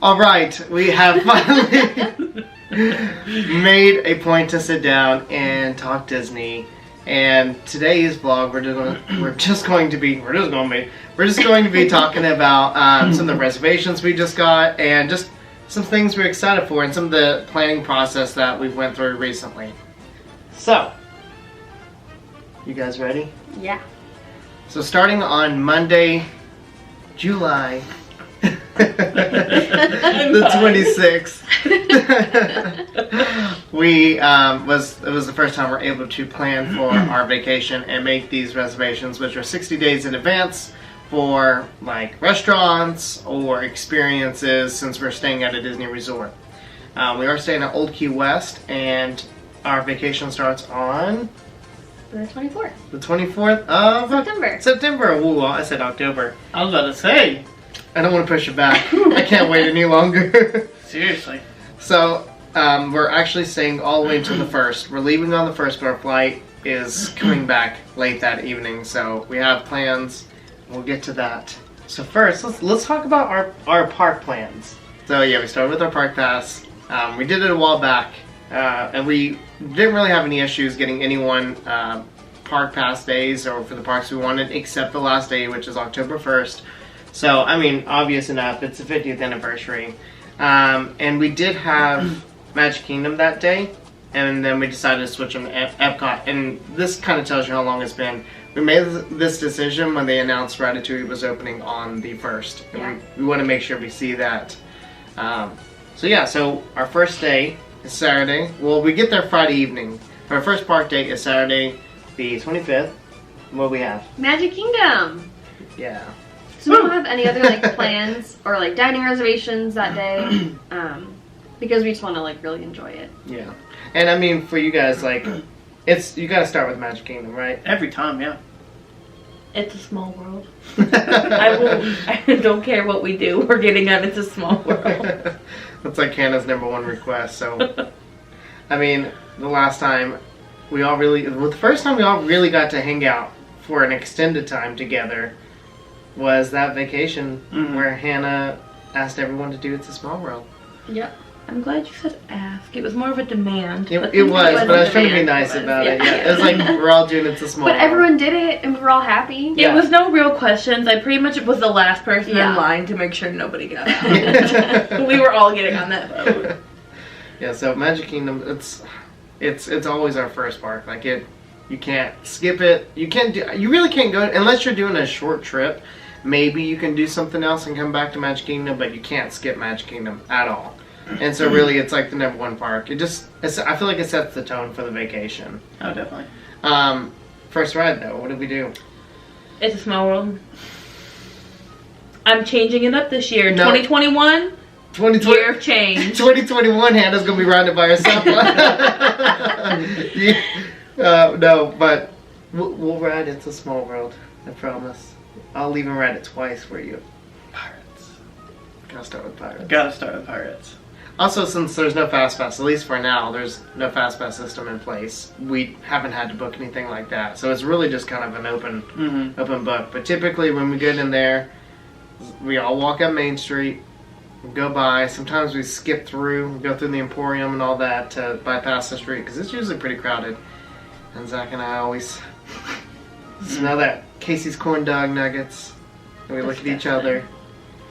All right, we have finally made a point to sit down and talk Disney. And today's vlog, we're just going to be talking about some of the reservations we just got and just some things we're excited for and some of the planning process that we went through recently. So, you guys ready? Yeah. So starting on Monday, July the 26th, it was the first time we're able to plan for our vacation and make these reservations, which are 60 days in advance for like restaurants or experiences since we're staying at a Disney resort. We are staying at Old Key West and our vacation starts on the 24th. The 24th of September. Ooh, I said October. I was about to say. I don't want to push it back. I can't wait any longer. Seriously. So, we're actually staying all the way until the 1st. We're leaving on the 1st, but our flight is coming back late that evening. So, we have plans. We'll get to that. So first, let's talk about our park plans. So yeah, we started with our park pass. We did it a while back. And we didn't really have any issues getting anyone park pass days or for the parks we wanted, except the last day, which is October 1st. So, I mean, obvious enough, it's the 50th anniversary. And we did have Magic Kingdom that day, and then we decided to switch them to Epcot. And this kind of tells you how long it's been. We made this decision when they announced Ratatouille was opening on the 1st. And yeah. we want to make sure we see that. So our first day is Saturday. Well, we get there Friday evening. Our first park day is Saturday, the 25th. What do we have? Magic Kingdom. Yeah. So we don't have any other like plans or like dining reservations that day, because we just want to like really enjoy it. Yeah. And I mean, for you guys, like, you gotta start with Magic Kingdom, right? Every time, yeah. It's a small world. I don't care what we do. We're getting out. It's a small world. That's like Hannah's #1 request. So, I mean, the first time we all really got to hang out for an extended time together was that vacation where Hannah asked everyone to do It's a Small World. Yep. I'm glad you said ask. It was more of a demand. It was, but I was trying to be nice about it. Yeah. It was like, we're all doing It's a Small World. But everyone did it, and we were all happy. Yeah. It was no real questions. I pretty much was the last person in line to make sure nobody got out. We were all getting on that boat. Yeah, so Magic Kingdom, it's always our first park. Like you can't skip it. You really can't go unless you're doing a short trip. Maybe you can do something else and come back to Magic Kingdom, but you can't skip Magic Kingdom at all. And so really it's like the #1 park. I feel like it sets the tone for the vacation. Oh, definitely. First ride though, what did we do? It's a Small World. I'm changing it up this year. No. 2021, year of change. 2021, Hannah's going to be riding it by herself. No, but we'll ride It's a Small World, I promise. I'll even ride it twice for you. Pirates. Gotta start with Pirates. Gotta start with Pirates. Also, since there's no Fast Pass, at least for now, there's no Fast Pass system in place. We haven't had to book anything like that. So it's really just kind of an open book. But typically when we get in there, we all walk up Main Street, go by. Sometimes we skip through, go through the Emporium and all that to bypass the street because it's usually pretty crowded. And Zach and I always smell that Casey's corn dog nuggets. And we look at each other.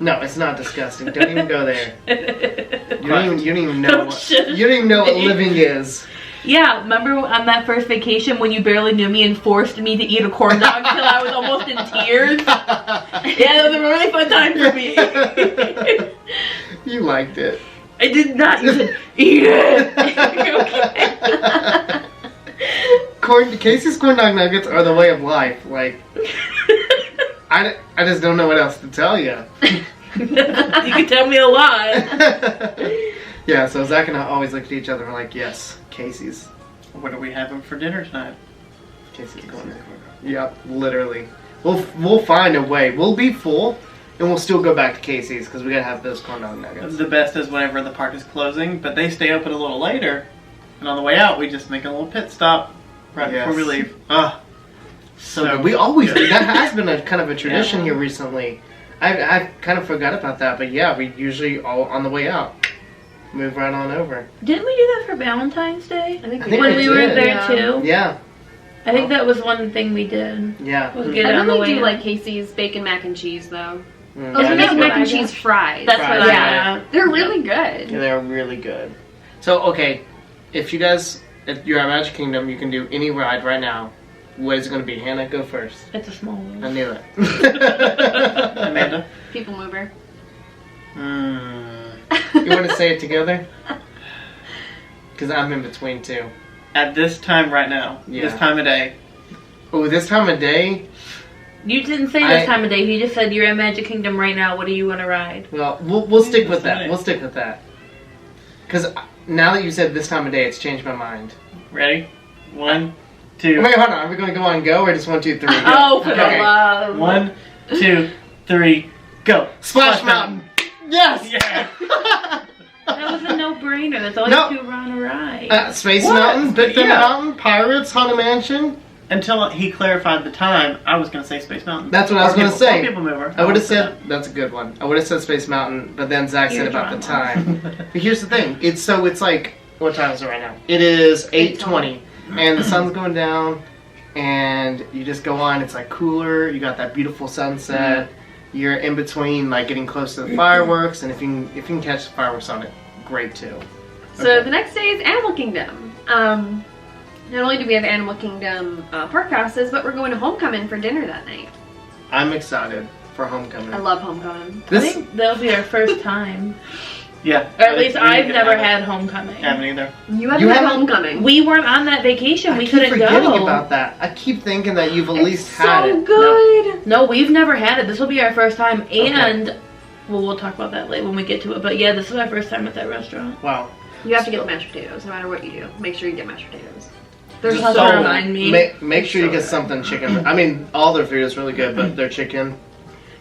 No, it's not disgusting. Don't even go there. You don't even know what living is. Yeah, remember on that first vacation when you barely knew me and forced me to eat a corn dog until I was almost in tears? Yeah, that was a really fun time for me. You liked it. I did not. You said, eat it. Okay. Casey's corn dog nuggets are the way of life. Like, I just don't know what else to tell you. You can tell me a lot. Yeah, so Zach and I always look at each other and we're like, yes, Casey's. What are we having for dinner tonight? Casey's corn dog. Yep, literally. We'll find a way. We'll be full and we'll still go back to Casey's because we gotta have those corn dog nuggets. The best is whenever the park is closing, but they stay open a little later. And on the way out, we just make a little pit stop right before we leave. So good. We always do. That has been a kind of a tradition here recently. I kind of forgot about that, but yeah, we usually all on the way out move right on over. Didn't we do that for Valentine's Day? I think I think When we were did. there Yeah. too? Yeah, I think that was one thing we did. yeah. Was Mm. get I it on the really way do out. like Casey's bacon mac and cheese though. Mm. Oh, Yeah, we that's make what mac I and got. cheese fries. That's what Fries, I yeah. got. They're really good. Yeah, they're really good. So, okay, if you guys, if you're at Magic Kingdom, you can do any ride right now. What is it going to be? Hannah, go first. It's a small I one. knew it. Amanda? People mover. You want to say it together? Because I'm in between two. At this time right now, Yeah. this time of day, Oh, this time of day? You didn't say this time of day. You just said you're at Magic Kingdom right now. What do you want to ride? Well, we'll stick with that. Fine. We'll stick with that. Because now that you said this time of day, it's changed my mind. ready? 1, 2, Wait, hold on. Are we going to go on go or just 1, 2, 3? Go. Oh, for Okay. the love. 1, 2, 3, go! Splash Mountain. Yes. Yeah. That was a no-brainer. That's all No. you do around a ride. Space What? Mountain, Big Thunder Yeah. Mountain, Pirates, Haunted Mansion. Until he clarified the time, I was going to say Space Mountain. That's what I was Or gonna People- say. or People Mover. I would have said that's a good one. I would have said Space Mountain, but then Zach said You're about the drama. time. But here's the thing: it's like what time is it right now? It is 8:20, and the sun's going down, and you just go on. It's like cooler. You got that beautiful sunset. You're in between, like getting close to the fireworks, and if you can catch the fireworks on it, great too. So Okay. the next day is Animal Kingdom. Not only do we have Animal Kingdom park passes, but we're going to Homecoming for dinner that night. I'm excited for Homecoming. I love Homecoming. I This. think that'll be our first time. Yeah. Or at least We I've didn't never have it. had homecoming. Haven't either. You haven't You had haven't- Homecoming. We weren't on that vacation. I We keep couldn't forgetting go. about that. I keep thinking that you've at It's least had so it. good. No, we've never had it. This will be our first time. And, well, we'll talk about that later when we get to it. But yeah, this is our first time at that restaurant. Wow. You have to get the mashed potatoes, no matter what you do. Make sure you get mashed potatoes. They're Just Just so to so- remind me. Make sure you get something chicken. I mean, all their food is really good, but their chicken.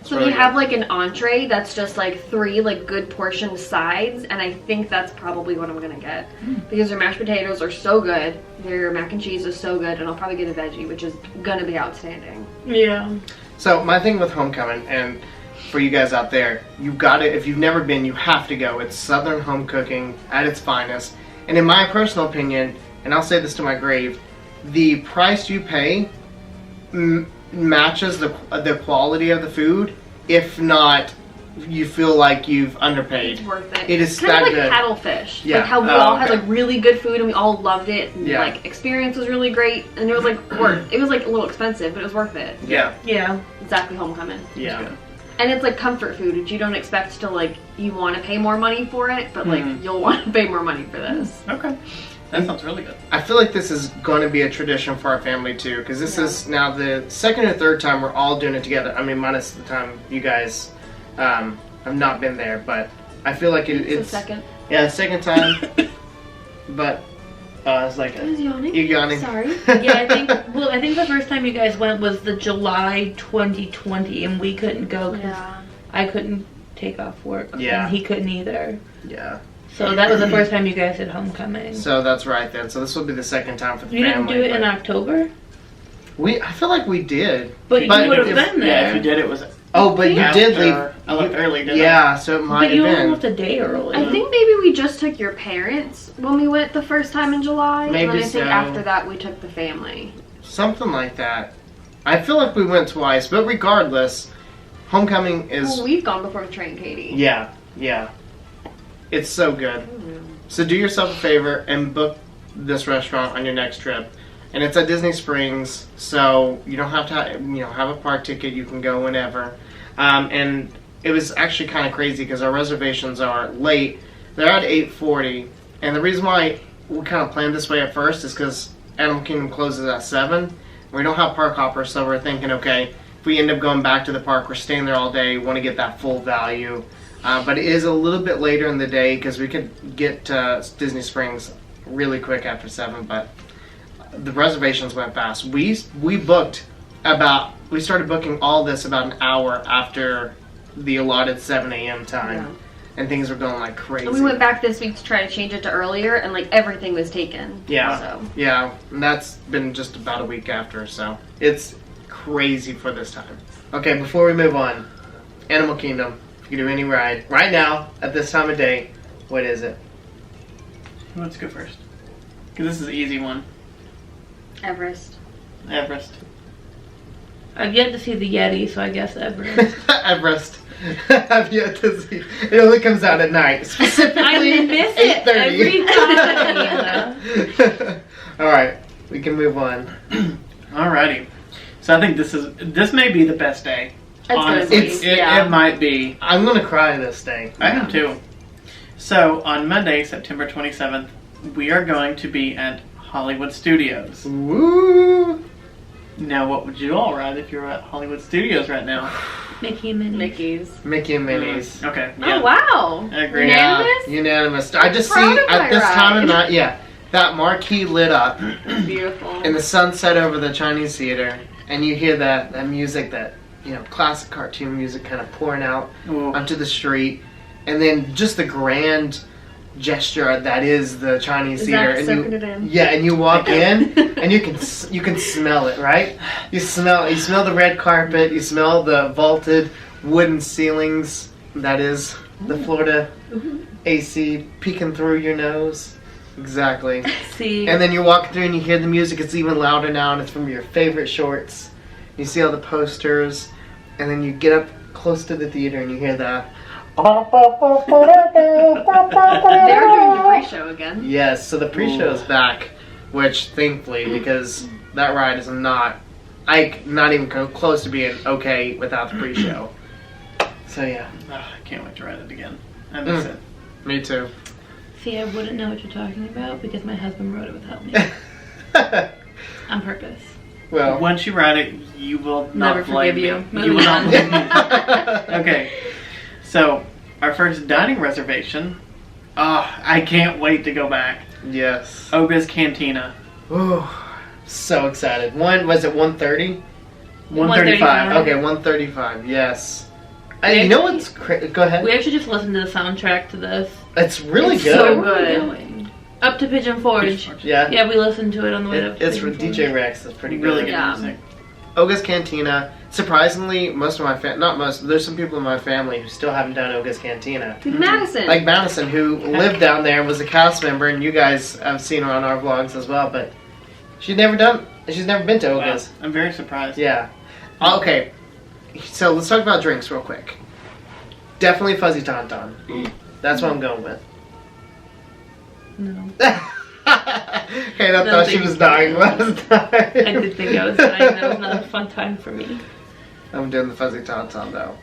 So really they have good. like an entree that's just like 3 like good portioned sides, and I think that's probably what I'm gonna get because their mashed potatoes are so good, their mac and cheese is so good, and I'll probably get a veggie, which is gonna be outstanding. Yeah. So my thing with Homecoming, and for you guys out there, you got it. If you've never been, you have to go. It's Southern home cooking at its finest, and in my personal opinion, and I'll say this to my grave, the price you pay matches the quality of the food. If not, you feel like you've underpaid. It's worth it. It is kind that of like good. paddlefish. Yeah. Like how we Oh, all had okay. like really good food and we all loved it. And Yeah. like experience was really great, and it was like worth. It was like a little expensive, but it was worth it. Yeah, Yeah. Exactly, Homecoming. yeah. good. And it's like comfort food, which you don't expect to like. You want to pay more money for it, but like Mhm. you'll want to pay more money for this. Okay. That sounds really good. I feel like this is going to be a tradition for our family too, because this Yeah. is now the second or third time we're all doing it together. I mean, minus the time you guys have not been there, but I feel like It's it's a second. yeah, second time. But it's like I was yawning. you're yawning. Sorry. Yeah, I think the first time you guys went was the July 2020, and we couldn't go because Yeah. I couldn't take off work. Yeah. And he couldn't either. Yeah. So that was the first time you guys did homecoming. So that's right then. So this will be the second time for the You family. didn't do it in but October? I feel like we did. But But you would have if- been Yeah, there. if you did, it was. Oh, but you did leave. I left early, didn't I? Yeah, so it might But you have only been. left a day early. I think maybe we just took your parents when we went the first time in July. Maybe and then I think so. after that we took the family. Something like that. I feel like we went twice, but regardless, homecoming is. Well, we've gone before with Trey and Katie. Yeah, yeah. It's so good. So do yourself a favor and book this restaurant on your next trip. And it's at Disney Springs, so you don't have to have a park ticket. You can go whenever. And it was actually kind of crazy because our reservations are late. They're at 8:40. And the reason why we kind of planned this way at first is because Animal Kingdom closes at 7. We don't have park hoppers, so we're thinking, okay, if we end up going back to the park, we're staying there all day, want to get that full value. But it is a little bit later in the day because we could get to Disney Springs really quick after 7, but the reservations went fast. We started booking all this about an hour after the allotted 7 a.m. time, Yeah. and things were going like crazy. And we went back this week to try to change it to earlier, and like everything was taken. Yeah, So. yeah, and that's been just about a week after, so it's crazy for this time. Okay, before we move on, Animal Kingdom. If you could do any ride right now at this time of day, what is it? Let's go first. Because this is an easy one. Everest. Everest. I've yet to see the Yeti, so I guess Everett. Everest. I've yet to see. It only comes out at night. Specifically, I miss it every time. All right, we can move on. Alrighty. So I think this may be the best day. Honestly, it might be. I'm gonna cry this day. I am too. So on Monday, September 27th, we are going to be at Hollywood Studios. Woo! Now, what would you all ride if you were at Hollywood Studios right now? Mickey and Minnie. Mickey's. Mickey and Minnie's. Okay. Oh wow! I agree. Unanimous? Unanimous. I just see Proud of at my this time ride. of night, that marquee lit up Beautiful. and the sunset over the Chinese theater, and you hear that music, that classic cartoon music, kind of pouring out Ooh. onto the street, and then just the grand gesture that is the Chinese theater, and soaking it in. and you walk in, and you can smell it, right? You smell the red carpet, you smell the vaulted wooden ceilings. That is the Florida AC peeking through your nose. Exactly. See. And then you walk through and you hear the music. It's even louder now, and it's from your favorite shorts. You see all the posters, and then you get up close to the theater and you hear that. They're doing the pre-show again. Yes, so the pre-show is back, which thankfully, because that ride is not even close to being okay without the pre-show. So yeah. Oh, I can't wait to ride it again. I miss it. Me too. See, I wouldn't know what you're talking about because my husband rode it without me. On purpose. Well, Once you ride it, you will not Never blame forgive you. me. Moving will not on. blame me. Okay. So, our first dining reservation. I can't wait to go back. yes. Oga's Cantina. Ooh, so excited. Was it 1:30? 135. Okay, 1:35. Yes. We You know what's go ahead. We actually just listened to the soundtrack to this. It's really It's good. so Where are we good. going? Up to Pigeon Forge. Yeah. Yeah, we listened to it on the way up to It's Pigeon for Forge. DJ Rex. That's pretty good. Really good Yeah. music. Oga's Cantina. Surprisingly, most of my not most. There's some people in my family who still haven't done Oga's Cantina. Madison. Like Madison, who lived down there, was a cast member, and you guys have seen her on our vlogs as well. But she's never been to Oga's. Wow. I'm very surprised. Yeah. Okay. So let's talk about drinks real quick. Definitely Fuzzy Tauntaun. That's what I'm going with. No. Kate, I thought she was dying last time. I did think I was dying. That was not a fun time for me. I'm doing the Fuzzy Tauntaun though.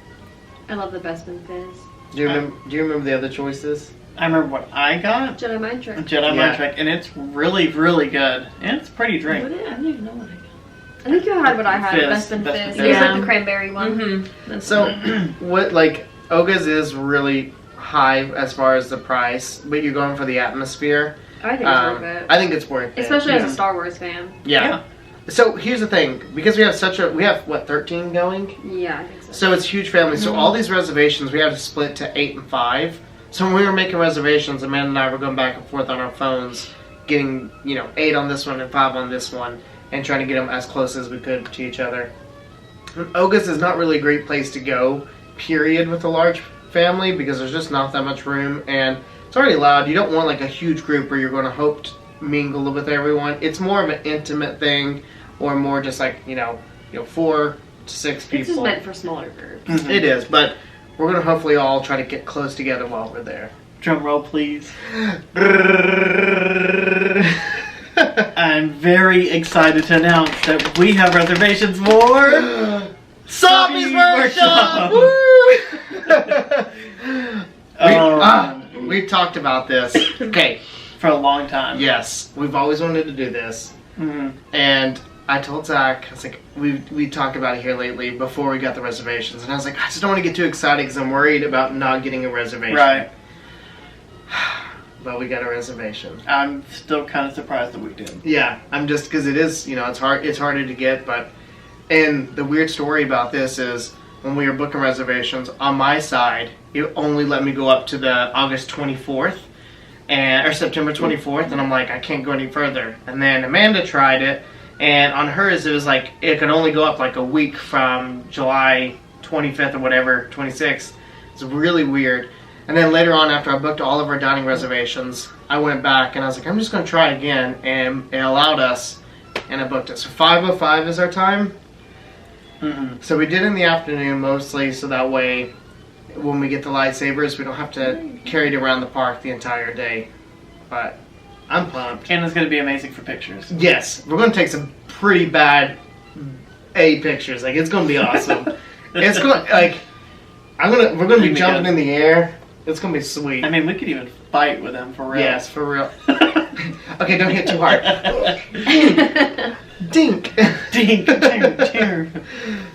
I love the Bestman Fizz. Do you remember the other choices? I remember what I got. Jedi Mind Trick. Jedi Mind Trick, and it's really, really good. And it's a pretty drink. What I don't even know what I got. I think you had what I had. Fizz. Bestman Bestman Fizz. Fizz. It was Yeah. like the cranberry one. Mm-hmm. So, what Oga's is really high as far as the price, but you're going for the atmosphere. I think it's worth it. I think it's worth it. Especially as Yeah. a Star Wars fan. Yeah. So here's the thing, because we have 13 going. Yeah, I think so. So it's a huge family. So all these reservations we had to split to 8 and 5. So when we were making reservations, Amanda and I were going back and forth on our phones, getting 8 on this one and 5 on this one, and trying to get them as close as we could to each other. Oga's is not really a great place to go, period, with a large family, because there's just not that much room, and it's already loud. You don't want like a huge group where you're going to hope to mingle with everyone. It's more of an intimate thing, or more just like 4 to 6 people. This is meant for smaller groups. Mhm. It is, but we're going to hopefully all try to get close together while we're there. Drum roll, please. I'm very excited to announce that we have reservations for Zombies Workshop! We've talked about this. Okay, for a long time. yes, we've always wanted to do this. Mhm. And I told Zach, I was like, we talked about it here lately before we got the reservations. And I was like, I just don't want to get too excited because I'm worried about not getting a reservation. Right. But we got a reservation. I'm still kind of surprised that we did. Yeah, I'm just, because it is, it's harder to get, but, and the weird story about this is, when we were booking reservations, on my side, it only let me go up to the August 24th, or September 24th, and I'm like, I can't go any further. And then Amanda tried it, and on hers, it was like, it could only go up like a week from July 25th or whatever, 26th. It's really weird. And then later on, after I booked all of our dining reservations, I went back and I was like, I'm just going to try again. And it allowed us, and I booked it. So 5:05 is our time. Mm-hmm. So we did in the afternoon mostly, so that way when we get the lightsabers, we don't have to carry it around the park the entire day. But I'm pumped. And it's going to be amazing for pictures. Yes, we're going to take some pretty bad pictures. Like, it's going to be awesome. It's going like we're going to be jumping in the air. It's going to be sweet. I mean, we could even fight with them for real. Yes, for real. Okay, don't hit too hard. Dink. Dink, dink, dink.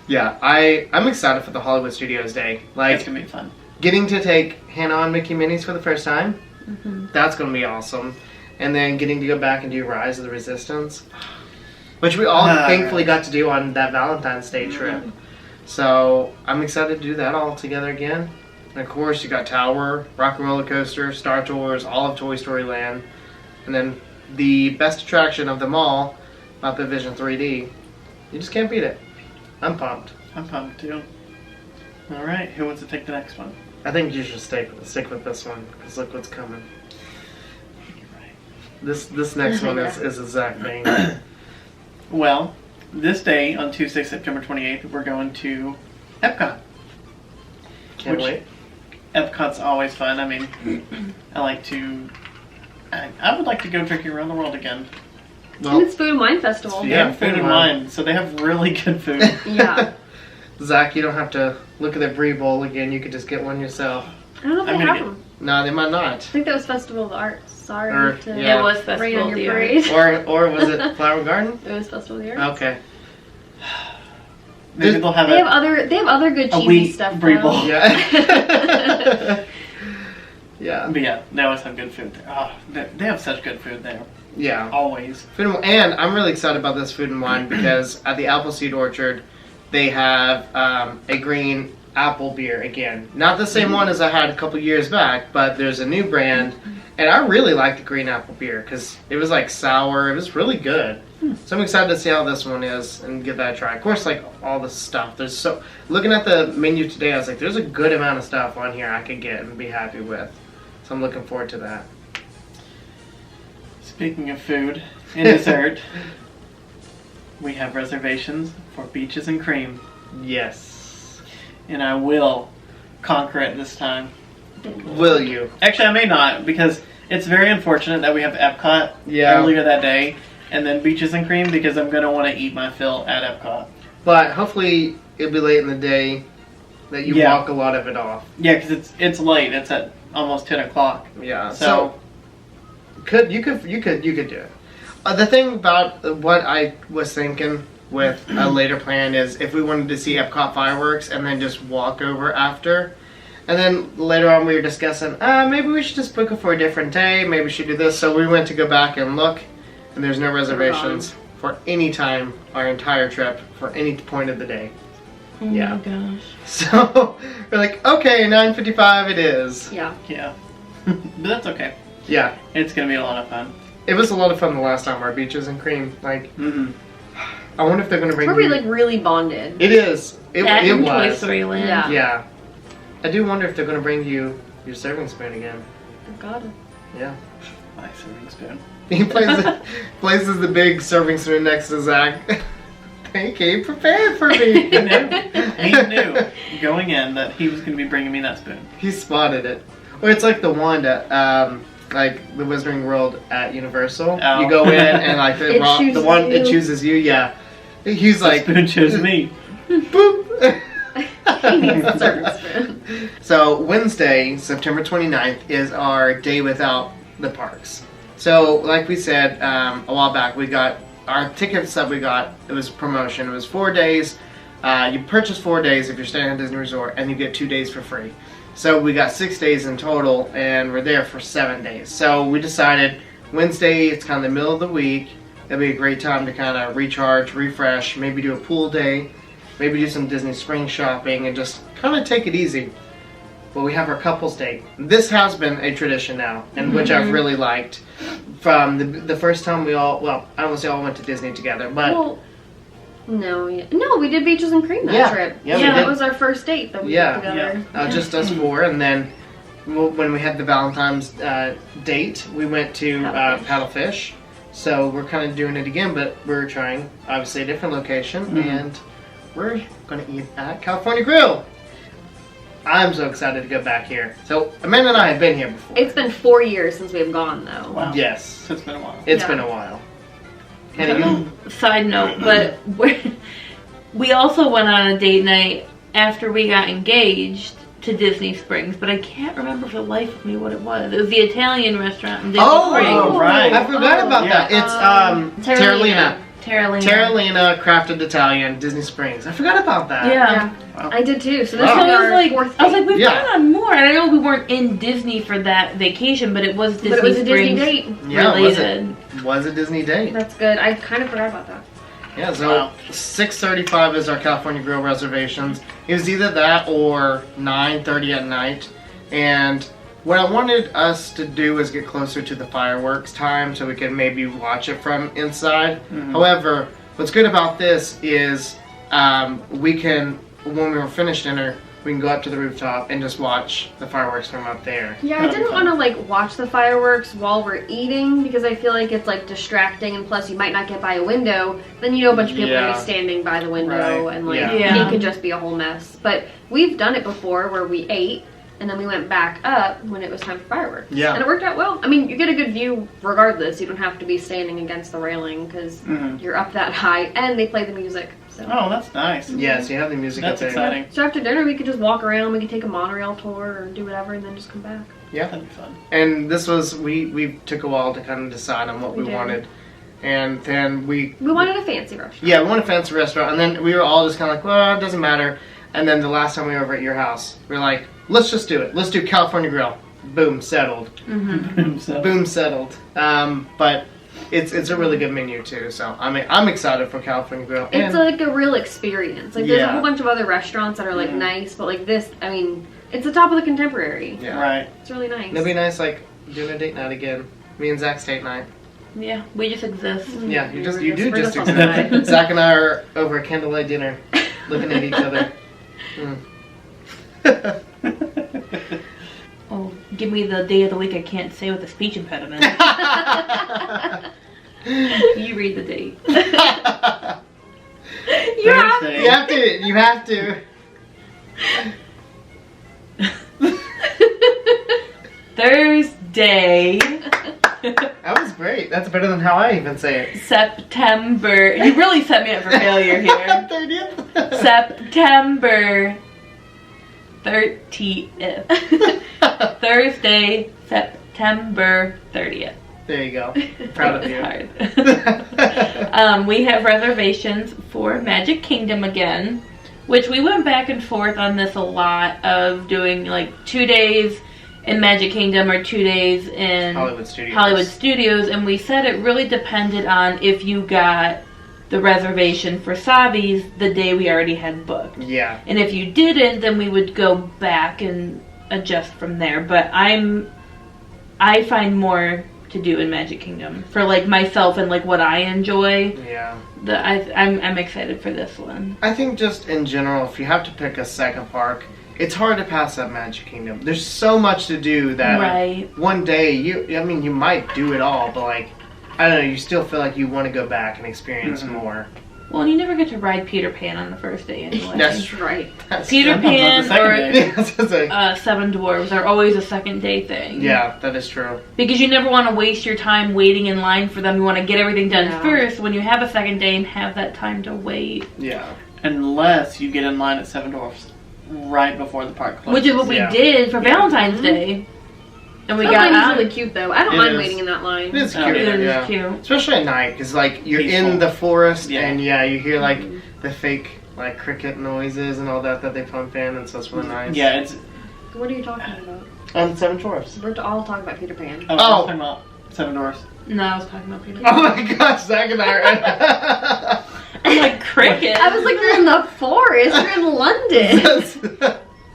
Yeah, I'm excited for the Hollywood Studios Day. Like, It's going to be fun. getting to take Hannah on Mickey Minis for the first time. Mm-hmm. That's going to be awesome. And then getting to go back and do Rise of the Resistance, which we all thankfully got to do on that Valentine's Day trip. So I'm excited to do that all together again. And of course, you got Tower, Rock and Roller Coaster, Star Tours, all of Toy Story Land. And then the best attraction of them all, Muppet Vision 3D. You just can't beat it. I'm pumped. I'm pumped too. All right, who wants to take the next one? I think you should stick with this one, because look what's coming. You're right. This next one is a Zach thing. Well, this day on Tuesday, September 28th, we're going to Epcot. Can't wait. Epcot's always fun. I mean, I would like to go drinking around the world again. And it's Food and Wine Festival. Yeah, Food and wine. So they have really good food. Yeah. Zach, you don't have to look at the brie bowl again. You could just get one yourself. I don't know if I'm they gonna have get- them. No, they might not. I think that was Festival of the Arts. Sorry Or- to yeah. It was rain Festival on of the your Arts. parade. Or was it Flower Garden? It was Festival of the Arts. Okay. Maybe they'll have They have other good a cheesy wheat stuff. brie though. bowl. Yeah. Yeah. But yeah, they always have good food there. Oh, they have such good food there. Yeah. Always. And I'm really excited about this Food and Wine because at the Appleseed Orchard, they have a green apple beer again. Not the same one as I had a couple years back, but there's a new brand. And I really like the green apple beer because it was like sour. It was really good. So I'm excited to see how this one is and give that a try. Of course, like all the stuff. Looking at the menu today, I was like, there's a good amount of stuff on here I could get and be happy with. So I'm looking forward to that. Speaking of food and dessert, we have reservations for Beaches and Cream. Yes. And I will conquer it this time. Will you? Actually, I may not, because it's very unfortunate that we have Epcot Yeah. earlier that day, and then Beaches and Cream, because I'm going to want to eat my fill at Epcot. But hopefully it'll be late in the day that you Yeah. walk a lot of it off. Yeah, because it's late. It's at almost 10 o'clock. Yeah. So You could do it. The thing about what I was thinking with a later plan is if we wanted to see Epcot fireworks and then just walk over after. And then later on we were discussing, maybe we should just book it for a different day. Maybe we should do this. So we went to go back and look, and there's no reservations for any time, our entire trip, for any point of the day. Oh Yeah. my gosh. So we're like, okay, 9:55 it is. Yeah. yeah. But that's okay. Yeah. It's going to be a lot of fun. It was a lot of fun the last time, our Beaches and Cream. Like, Mm-hmm. I wonder if they're going to bring Where we you- like really bonded. It is. That It and Toy was. Story Land. Yeah. Yeah. I do wonder if they're going to bring you your serving spoon again. I've got it. Yeah. My serving spoon. He places the big serving spoon next to Zach. He came prepared for me. He knew going in that he was going to be bringing me that spoon. He spotted it. Or it's like the one at, like the Wizarding World at Universal. Oh. You go in and like the chooses one you. it chooses you. Yeah. He's The like spoon chose me. boop. He needs a serving spoon. So Wednesday, September 29th, is our day without the parks. So like we said a while back, we got our tickets that we got. It was promotion. It was 4 days. You purchase 4 days if you're staying at Disney Resort, and you get 2 days for free. So we got 6 days in total, and we're there for 7 days. So we decided Wednesday, it's kind of the middle of the week. It'll be a great time to kind of recharge, refresh, maybe do a pool day, maybe do some Disney Spring shopping, and just kind of take it easy. But we have our couples date. This has been a tradition now, and which I've really liked. From the first time we all, well, I don't want to say all went to Disney together, but Well, No, we did Beaches and Cream that Yeah. trip. Yeah, we that did. was our first date that we Yeah. did together. Just us four, and then when we had the Valentine's date, we went to Paddlefish. So we're kind of doing it again, but we're trying obviously a different location, and we're going to eat at California Grill. I'm so excited to go back here. So Amanda and I have been here before. It's been 4 years since we've gone though. Wow. Yes, So it's been a while. it's Yeah. been a while. Kenny, Side note, but we also went on a date night after we got engaged to Disney Springs, but I can't remember for the life of me what it was. It was the Italian restaurant in Disney Springs. Oh, right. I forgot about Yeah. that. It's Terralina. Terralina Crafted Italian, Disney Springs. I forgot about that. Yeah. Wow. I did too. So this Wow. was So I our was like, fourth I was date. like, we've Yeah. gone on more, and I know we weren't in Disney for that vacation, but it was Disney but it was a Disney Springs date. Yeah, related. was a Disney date. That's good. I kind of forgot about that. Yeah, so Wow. 6:35 is our California Grill reservations. It was either that or 9:30 at night. And what I wanted us to do was get closer to the fireworks time so we could maybe watch it from inside. However, what's good about this is we can, when we were finished dinner, we can go up to the rooftop and just watch the fireworks from up there. Yeah, I didn't want to like watch the fireworks while we're eating because I feel like it's like distracting, and plus you might not get by a window. Then you know a bunch of people are gonna be standing by the window, Right. and like Yeah. it could just be a whole mess. But we've done it before where we ate and then we went back up when it was time for fireworks. Yeah. And it worked out well. I mean, you get a good view regardless. You don't have to be standing against the railing because you're up that high, and they play the music. So. Oh, that's nice. Yeah, so you have the music That's up there. exciting. So after dinner, we could just walk around. We could take a monorail tour or do whatever, and then just come back. Yeah. That'd be fun. And this was, we took a while to kind of decide on what We we did. wanted. And then we wanted a fancy restaurant. Yeah, we wanted a fancy restaurant, and then we were all just kind of like, well, it doesn't matter. And then the last time we were over at your house, we were like, let's just do it. Let's do California Grill. Boom, settled. So- Boom, settled. But it's a really good menu too. So I'm excited for California Grill. It's like a real experience. Like there's a Yeah. whole bunch of other restaurants that are like nice, but like this, I mean, it's the top of the contemporary. Yeah. Right. It's really nice. It'd be nice, like doing a date night again. Me and Zach's date night. Yeah, we just exist. Yeah, you We're do just on the exist. side. Zach and I are over at candlelight dinner, looking at each other. Oh, give me the day of the week I can't say with a speech impediment. You read the date. Thursday. You have to. Thursday, That was great. That's better than how I even say it. September. You really set me up for failure here. 30th. September 30th. Thursday, September 30th. There you go. Proud of you. It's hard. We have reservations for Magic Kingdom again, which we went back and forth on this a lot of doing like 2 days in Magic Kingdom or 2 days in Hollywood Studios. and we said it really depended on if you got the reservation for Savi's the day we already had booked. Yeah. And if you didn't, then we would go back and adjust from there. But I find more to do in Magic Kingdom for like myself and like what I enjoy. Yeah. I'm excited for this one. I think just in general, if you have to pick a second park, it's hard to pass up Magic Kingdom. There's so much to do that Right. one day you might do it all, but like I don't know, you still feel like you want to go back and experience more. Well, you never get to ride Peter Pan on the first day anyway. That's right. Peter Sometimes on the Pan second day. or Seven Dwarves are always a second day thing. Yeah, that is true. Because you never want to waste your time waiting in line for them. You want to get everything done Yeah. first when you have a second day and have that time to wait. Yeah. Unless you get in line at Seven Dwarfs right before the park closes. Which is what we Yeah. did for Valentine's Day. And we That got line out. is really cute though. I don't It mind is. waiting in that line. It is Oh, cute. yeah. It is Yeah. cute. Especially at night, because like you're Peaceful. in the forest Yeah. and you hear like the fake like cricket noises and all that they pump in, and so it's really nice. Yeah, it's. What are you talking about? Seven Dwarfs. We're all talking about Peter Pan. I was Oh. talking about Seven Dwarfs. No, I was talking about Peter Oh Pan. my gosh, Zach and I are. I'm like, cricket. I was like, you're in the forest. You're in London.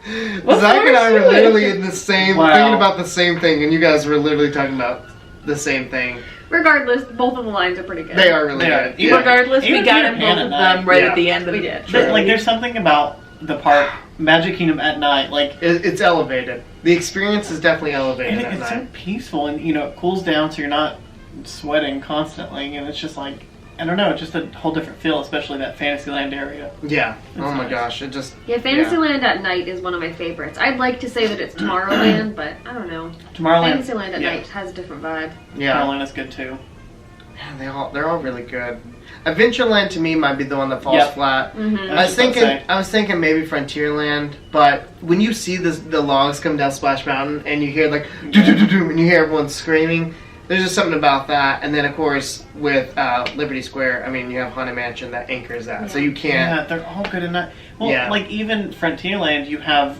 Zach and I were literally in the same, Wow. thinking about the same thing, and you guys were literally talking about the same thing. Regardless, both of the lines are pretty good. They are really good. Yeah. Regardless, Even we got Peter them Pan both of at night. them right Yeah. at the end of We the did. day. Like, there's something about the park, Magic Kingdom at night, like, It's elevated. The experience is definitely elevated and at it's so night. peaceful, and it cools down so you're not sweating constantly, and it's just like, I don't know, it's just a whole different feel, especially that Fantasyland area. Yeah. Oh It's my nice. gosh, it just. Yeah, Fantasyland at night is one of my favorites. I'd like to say that it's Tomorrowland, but I don't know. Tomorrowland, Fantasyland at yeah. night has a different vibe. Yeah. Tomorrowland is good too. Man, they're all really good. Adventureland to me might be the one that falls Yep. flat. Mm-hmm. I was thinking maybe Frontierland, but when you see the logs come down Splash Mountain and you hear like doo doo doo doo and you hear everyone screaming, there's just something about that. And then of course with Liberty Square, I mean you have Haunted Mansion that anchors that, so you can't. Yeah, they're all good at night. Well, Yeah. like even Frontierland, you have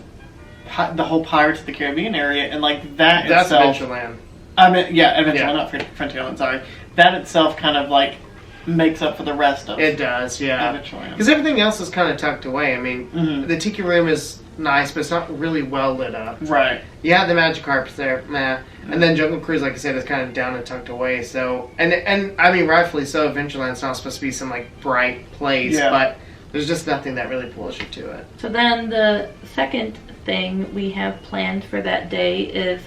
the whole Pirates of the Caribbean area, and like that That's itself. Adventureland. I mean, yeah, Adventureland, Yeah. not Frontierland. Sorry, that itself kind of like makes up for the rest of It does, yeah. Adventureland. Because everything else is kind of tucked away. I mean, Mhm. the Tiki Room is nice, but it's not really well lit up. Right. You have the Magic Carpets there, meh. And then Jungle Cruise, like I said, is kind of down and tucked away. So, and I mean, rightfully so, Adventureland's not supposed to be some like bright place, Yeah. but there's just nothing that really pulls you to it. So then the second thing we have planned for that day is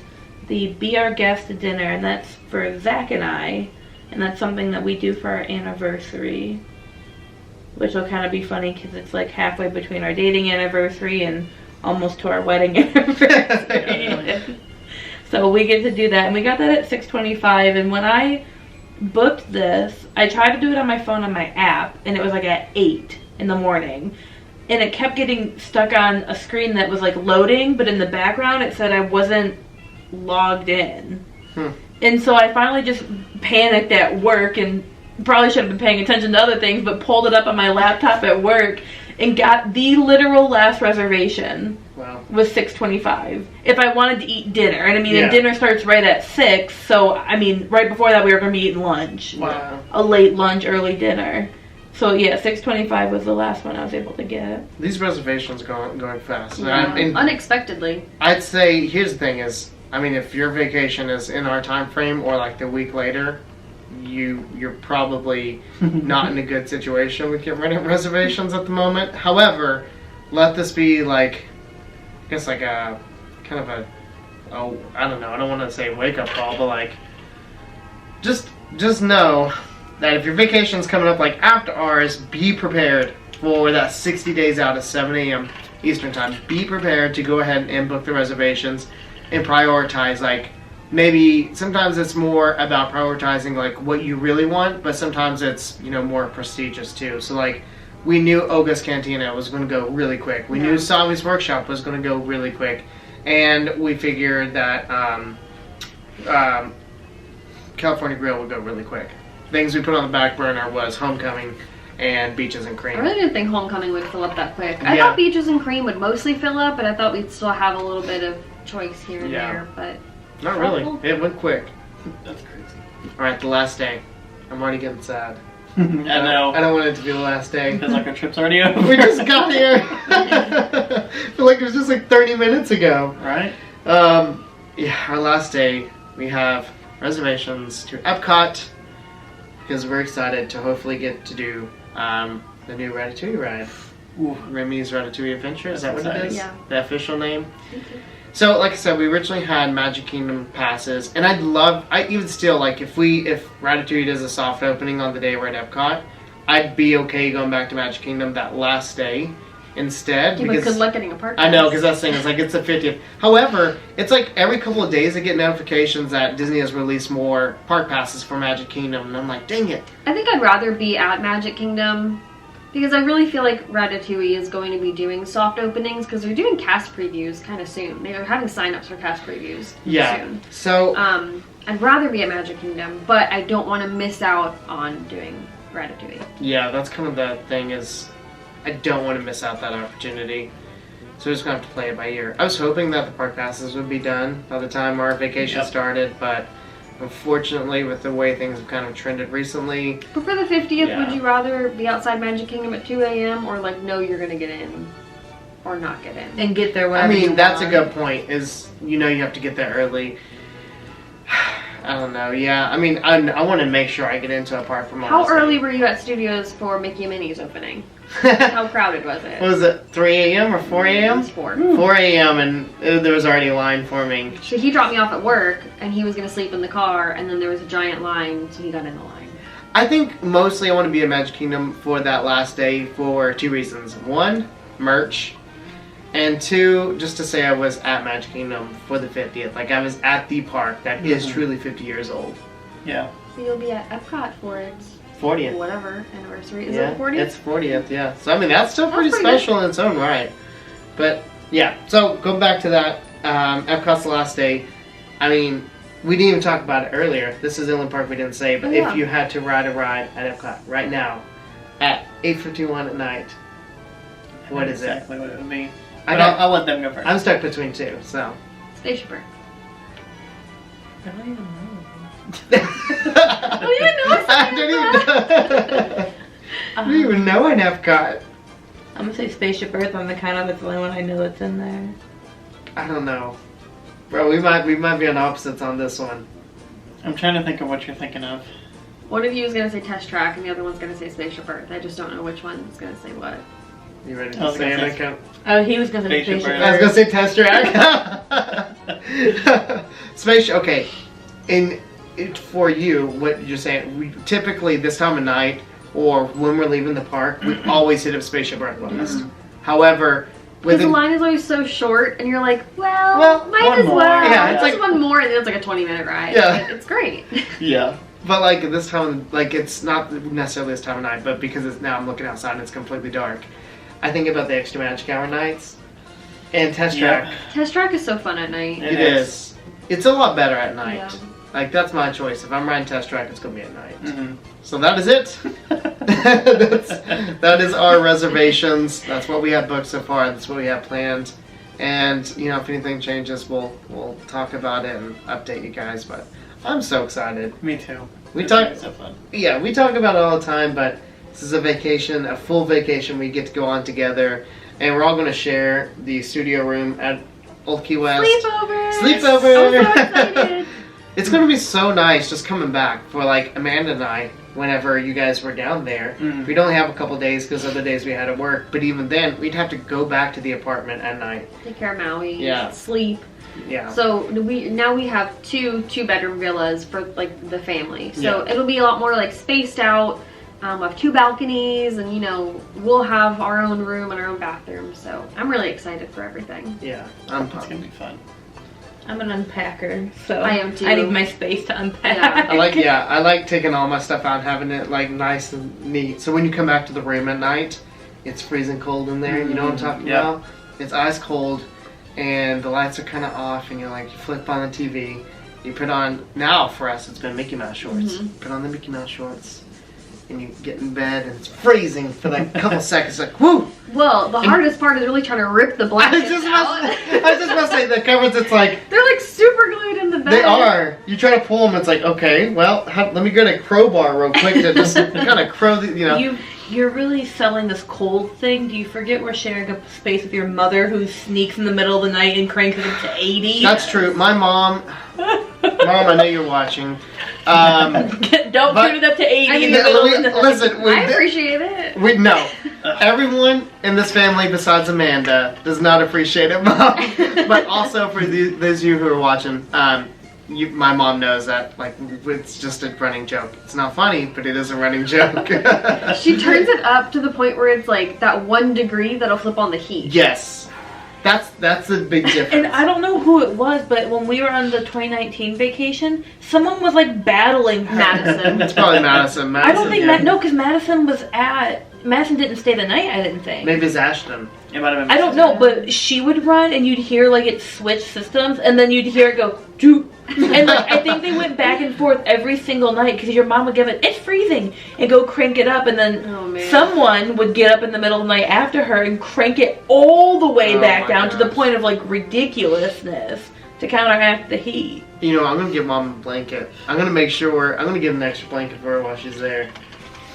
the Be Our Guest dinner, and that's for Zach and I, and that's something that we do for our anniversary, which will kind of be funny because it's like halfway between our dating anniversary and almost to our wedding anniversary. So we get to do that, and we got that at 6:25. And when I booked this, I tried to do it on my phone on my app, and it was like at 8 in the morning, and it kept getting stuck on a screen that was like loading, but in the background it said I wasn't logged in. And so I finally just panicked at work, and probably should have been paying attention to other things, but pulled it up on my laptop at work and got the literal last reservation. Wow. Was 6:25 if I wanted to eat dinner, and I mean, Yeah. and dinner starts right at 6, so I mean, right before that we were going to be eating lunch. Wow. A late lunch, early dinner. So yeah, 6:25 was the last one I was able to get. These reservations going fast. And Yeah. I mean, Unexpectedly. I'd say here's the thing is, I mean, if your vacation is in our time frame or like the week later, you're probably not in a good situation with your reservations at the moment. However, let this be like, I guess like a kind of a, oh, I don't know, I don't want to say wake up call, but like, just know that if your vacation's coming up like after ours, be prepared for that 60 days out at 7 a.m. Eastern time. Be prepared to go ahead and book the reservations and prioritize, like, maybe sometimes it's more about prioritizing like what you really want, but sometimes it's, you know, more prestigious too. So like, we knew Oga's Cantina was going to go really quick. We knew Savi's Workshop was going to go really quick, and we figured that California Grill would go really quick. Things we put on the back burner was Homecoming and Beaches and Cream. I really didn't think Homecoming would fill up that quick. I Yeah. thought Beaches and Cream would mostly fill up, but I thought we'd still have a little bit of choice here and Yeah. there. But Not really. It went quick. That's crazy. All right, the last day. I'm already getting sad. I know. I don't want it to be the last day. Feels like our trip's already over. We just got here. I feel like it was just like 30 minutes ago. Right? Yeah, our last day, we have reservations to Epcot because we're excited to hopefully get to do the new Ratatouille ride. Ooh. Remy's Ratatouille Adventure, is that what it Exciting. is? Yeah. The official name? So, like I said, we originally had Magic Kingdom passes, and even still, like, if Ratatouille does a soft opening on the day we're at Epcot, I'd be okay going back to Magic Kingdom that last day instead. yeah, but good luck getting a park I know, pass. because that's the thing, it's like it's the 50th. However, it's like every couple of days I get notifications that Disney has released more park passes for Magic Kingdom, and I'm like, dang it. I think I'd rather be at Magic Kingdom because I really feel like Ratatouille is going to be doing soft openings because they're doing cast previews kind of soon. They're having sign-ups for cast previews soon. So, I'd rather be at Magic Kingdom, but I don't want to miss out on doing Ratatouille. yeah, that's kind of the thing is, I don't want to miss out that opportunity. So we're just going to have to play it by ear. I was hoping that the park passes would be done by the time our vacation started, but unfortunately, with the way things have kind of trended recently... But for the 50th, Yeah. would you rather be outside Magic Kingdom at 2 a.m. or like know you're going to get in or not get in? And get there I whenever you mean, that's a want. good point, is, you know, you have to get there early. I don't know. Yeah, I mean, I want to make sure I get into a park for my How early were you at Studios for Mickey and Minnie's opening? How crowded was it? What was it, 3 a.m. or 4 It a.m.? was 4. 4 a.m. and there was already a line forming. So he dropped me off at work, and he was going to sleep in the car, and then there was a giant line, so he got in the line. I think mostly I want to be at Magic Kingdom for that last day for 2 reasons. 1, merch. And 2, just to say I was at Magic Kingdom for the 50th. Like, I was at the park that is truly 50 years old. Yeah. So you'll be at Epcot for its 40th. whatever anniversary. Is Yeah, it 40th? it's 40th, yeah. So, I mean, that's still pretty pretty special in its own right. But, yeah. So, going back to that, Epcot's the last day. I mean, we didn't even talk about it earlier. This is the only park we didn't say. But if you had to ride a ride at Epcot right now at 8:51 at night, what is exactly what it would be. I But got- I'll let them go first. I'm stuck between 2, so. Spaceship Earth. I don't even know. Oh, you didn't know I don't even know an Epcot. I'm gonna say Spaceship Earth on the count of it's the only one I know that's in there. I don't know. Bro, we might be on opposites on this one. I'm trying to think of what you're thinking of. One of you is going to say Test Track, and the other one's going to say Spaceship Earth. I just don't know which one's going to say what. You ready I to was say gonna it? say- Okay. Oh, he was gonna say Spaceship Spaceship Earth. I was Earth. gonna say Test Track. Spaceship. Okay. For you, what you're saying? We typically this time of night or when we're leaving the park, we always hit up Spaceship Earth last. However, Because with the line is always so short, and you're like, well Well, might one as more. well. Yeah, it's Just like- one more, and then it's like a 20-minute ride. Yeah. It's great. Yeah. but like this time, like it's not necessarily this time of night, but because it's now I'm looking outside and it's completely dark. I think about the extra magic hour nights and Test Yeah. Track. Test Track is so fun at night. Yeah. It is. It's a lot better at night. Yeah. Like, that's my choice. If I'm riding Test Track, it's going to be at night. Mm-hmm. So that is it. that is our reservations. That's what we have booked so far. That's what we have planned. And, you know, if anything changes, we'll talk about it and update you guys. But I'm so excited. Me too. We It's talk- gonna be so fun. Yeah, we talk about it all the time, but this is a vacation, a full vacation we get to go on together. And we're all going to share the studio room at Old Key West. Sleepover! Sleepover! I'm so excited! It's going to be so nice just coming back for like Amanda and I whenever you guys were down there. Mm. We'd only have a couple days because other days we had to work. But even then, we'd have to go back to the apartment at night. Take care of Maui. Yeah. Sleep. Yeah. So we have two-bedroom villas for like the family. So Yeah. it'll be a lot more like spaced out. We have 2 balconies, and you know we'll have our own room and our own bathroom. So I'm really excited for everything. Yeah. I'm It's pumped. gonna be fun. I'm an unpacker, so I am too. I need my space to unpack. Yeah. I like taking all my stuff out and having it like nice and neat. So when you come back to the room at night, it's freezing cold in there. You know what I'm talking Yeah. about? It's ice cold, and the lights are kind of off, and you're like, you flip on the TV, you put on, now for us it's been Mickey Mouse shorts. Mhm. Put on the Mickey Mouse shorts, and you get in bed, and it's freezing for like a couple seconds, like, whoo! Well, the hardest part is really trying to rip the I blankets was out. just about to say, the covers, it's like, They're like super glued in the bed. they are. You try to pull them, it's like, okay, well, let me get a crowbar real quick to just kind of crow the, you know. You're really selling this cold thing. Do you forget we're sharing a space with your mother who sneaks in the middle of the night and cranks it up to 80? That's true. My mom, I know you're watching. Don't but- turn it up to 80 in the Yeah, middle of the night. listen, I appreciate it. we know. Everyone in this family besides Amanda does not appreciate it, Mom. But also for those of you who are watching, my mom knows that like it's just a running joke. It's not funny, but it is a running joke. She turns it up to the point where it's like that 1 degree that'll flip on the heat. Yes, that's the big difference. And I don't know who it was, but when we were on the 2019 vacation, someone was like battling her. Madison. It's probably Madison. I don't think yeah. no, because Madison didn't stay the night. I didn't think. Maybe it's Ashton. It might have been. I don't know, but she would run, and you'd hear like it switch systems, and then you'd hear it go doop, and like I think they went back and forth every single night because your mom would give it, it's freezing, and go crank it up, and then Oh, man. someone would get up in the middle of the night after her and crank it all the way Oh, back my down to the gosh. point of like ridiculousness to counteract the heat. You know, I'm gonna give Mom a blanket. I'm gonna give an extra blanket for her while she's there.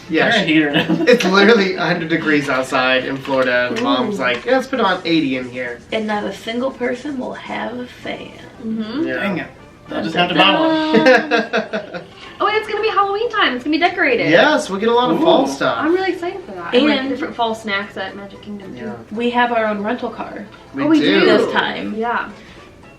Yeah, They're a heater now. it's literally 100 degrees outside in Florida, and Mom's like, yeah, let's put on 80 in here. And not a single person will have a fan. Mm-hmm. Yeah. Dang it. I'll just have to buy one. Oh, and it's gonna be Halloween time. It's gonna be decorated. Yes, we'll get a lot of fall Ooh. stuff. I'm really excited for that. And- like different fall snacks at Magic Kingdom too. Yeah, We have our own rental car we do. this time. Yeah.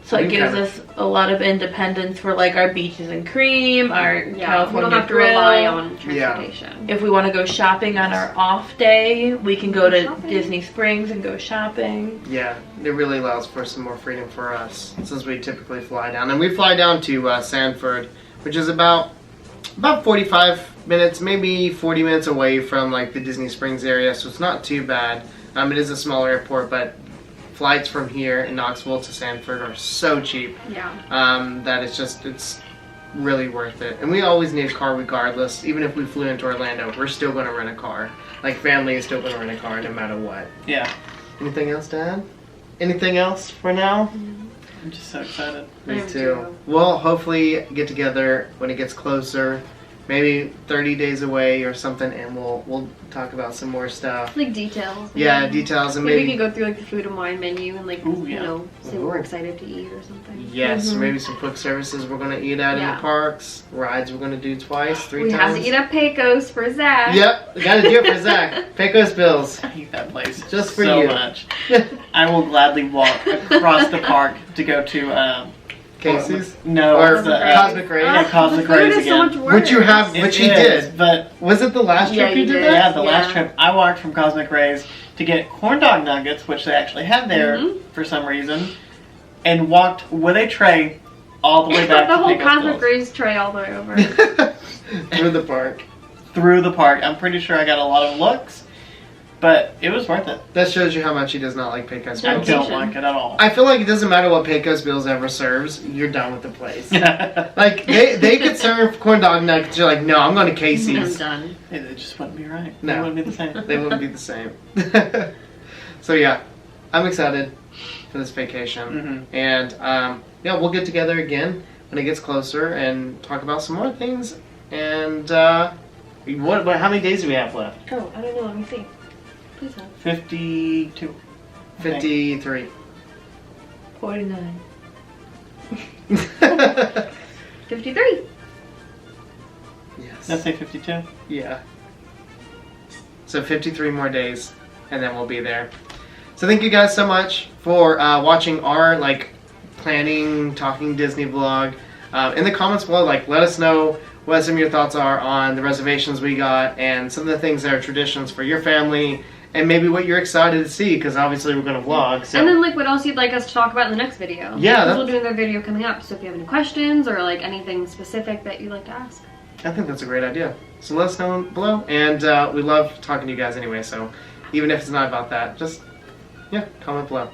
So it gives Okay. us a lot of independence for like our beaches and cream, our Yeah. We California don't have to grill. rely on transportation. If we want to go shopping on our off day, we can go to Shopping. Disney Springs and go shopping. yeah, it really allows for some more freedom for us since we typically fly down, and we fly down to Sanford, which is about 45 minutes, maybe 40 minutes away from like the Disney Springs area, so it's not too bad. It is a smaller airport, but flights from here in Knoxville to Sanford are so cheap Yeah. that it's really worth it. And we always need a car regardless. Even if we flew into Orlando, we're still going to rent a car. Like family is still going to rent a car no matter what. Yeah. Anything else, Dad? Anything else for now? I'm just so excited. I Me am too. too. We'll hopefully get together when it gets closer. Maybe 30 days away or something, and we'll talk about some more stuff. Like details. Yeah, details and Maybe we maybe can go through like the food and wine menu and like Ooh, you yeah. know say what we're excited to eat or something. yes, Mhm. maybe some quick services we're gonna eat at in Yeah. the parks. Rides we're gonna do twice, 3 We times. have to eat at Pecos for Zach. Yep, we gotta do it for Zach. Pecos Bills. I hate that place Just for so you. much. I will gladly walk across the park to go to Casey's No, or it's Cosmic Rays. Yeah, Cosmic the food Rays is so again. much work. Which you have, It which he is, did. but Was it the last Yeah, trip you you did did. that? yeah, the last Yeah. trip I walked from Cosmic Rays to get corn dog nuggets, which they actually had there Mhm. for some reason, and walked with a tray all the way back the to whole Pecos Cosmic Bills. Rays tray all the way over. Through the park. Through the park. I'm pretty sure I got a lot of looks, but it was worth it. That shows you how much he does not like Pecos I Bills. don't like it at all. I feel like it doesn't matter what Pecos Bills ever serves, you're done with the place. Like, they could serve corn dog nuggets, you're like, no, I'm going to I'm Casey's. done. It just wouldn't be right. No. It wouldn't be the same. They wouldn't be the same. So yeah, I'm excited for this vacation. Mhm. And yeah, we'll get together again when it gets closer and talk about some more things. And how many days do we have left? Oh, I don't know. Let me see. Please help. 52. 53. 49. 53. Let's Yes. say 52. Yeah. So 53 more days, and then we'll be there. So thank you guys so much for watching our planning talking Disney vlog. In the comments below, let us know what some of your thoughts are on the reservations we got and some of the things that are traditions for your family, and maybe what you're excited to see, because obviously we're going to vlog. So. And then what else you'd like us to talk about in the next video. Yeah, Because we'll do another video coming up. So if you have any questions or anything specific that you'd like to ask. I think that's a great idea. So let us know below, and we love talking to you guys anyway, so even if it's not about that, just, yeah, comment below.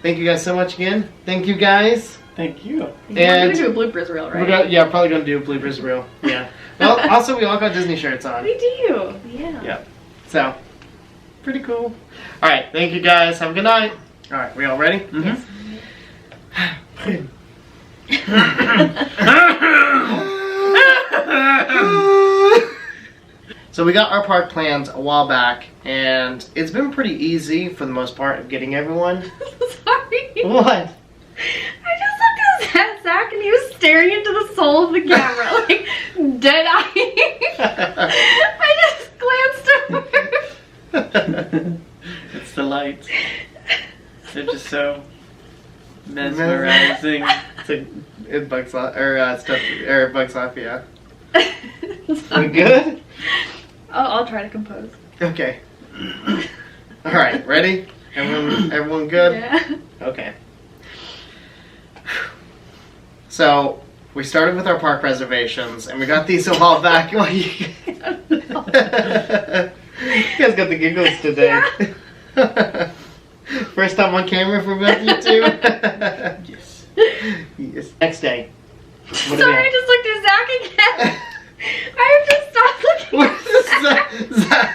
Thank you guys so much again. Thank you guys. Thank you. We're And going to do a bloopers reel, right? probably going to do a bloopers reel. Yeah. Well, also, we all got Disney shirts on. We do. Yeah. Yeah. So, pretty cool. All right. Thank you guys. Have a good night. All right. We all ready? Mm-hmm. So we got our park plans a while back, and it's been pretty easy for the most part of getting everyone. Sorry. What? I just looked at Zach and he was staring into the soul of the camera, dead eyeing. I just glanced over. It's the lights. They're just so mesmerizing. It's Bugs Life, or Bugs Life, yeah. We good? I'll try to compose. Okay. All right, ready? Everyone good? Yeah. Okay. So we started with our park reservations, and we got these a while back. You guys got the giggles today. First time on camera for both you two. Yes. Yes. Next day. What do we Sorry, I have? just looked at Zach again. I have to stop looking What is that?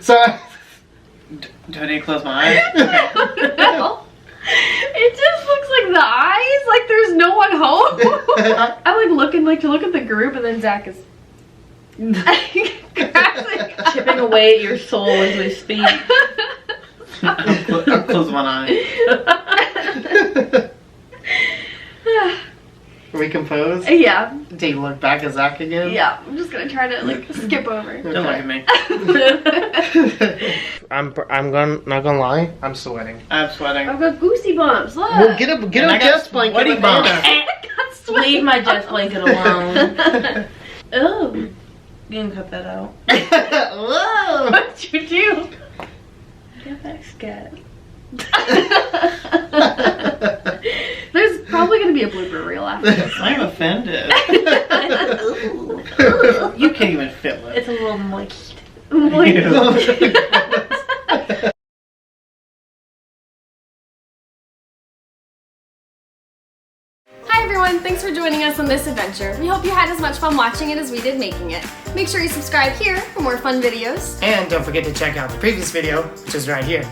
So. Do I need to close my eyes? No. It just looks like the eyes, like there's no one home. I'm looking to look at the group, and then Zach is Chipping away at your soul as we speak. I'll close one eye. Recompose? Yeah. Do you look back at Zach again? Yeah. I'm just gonna try to like skip over. Don't look at me. I'm not gonna lie, I'm sweating. I'm sweating. I've got goosey bumps. Look. Well, get a And I got chest blanket. sweaty with bumps. Hannah. I got sweaty Leave my bumps. chest blanket alone. Oh, you can cut that out. Whoa! What'd you do? Get back, scat. There's probably gonna be a blooper reel after this. I'm offended. You can't even fit with It's a little moist. Hi everyone, thanks for joining us on this adventure. We hope you had as much fun watching it as we did making it. Make sure you subscribe here for more fun videos. And don't forget to check out the previous video, which is right here.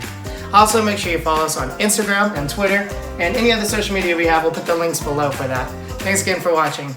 Also, make sure you follow us on Instagram and Twitter, and any other social media we have, we'll put the links below for that. Thanks again for watching.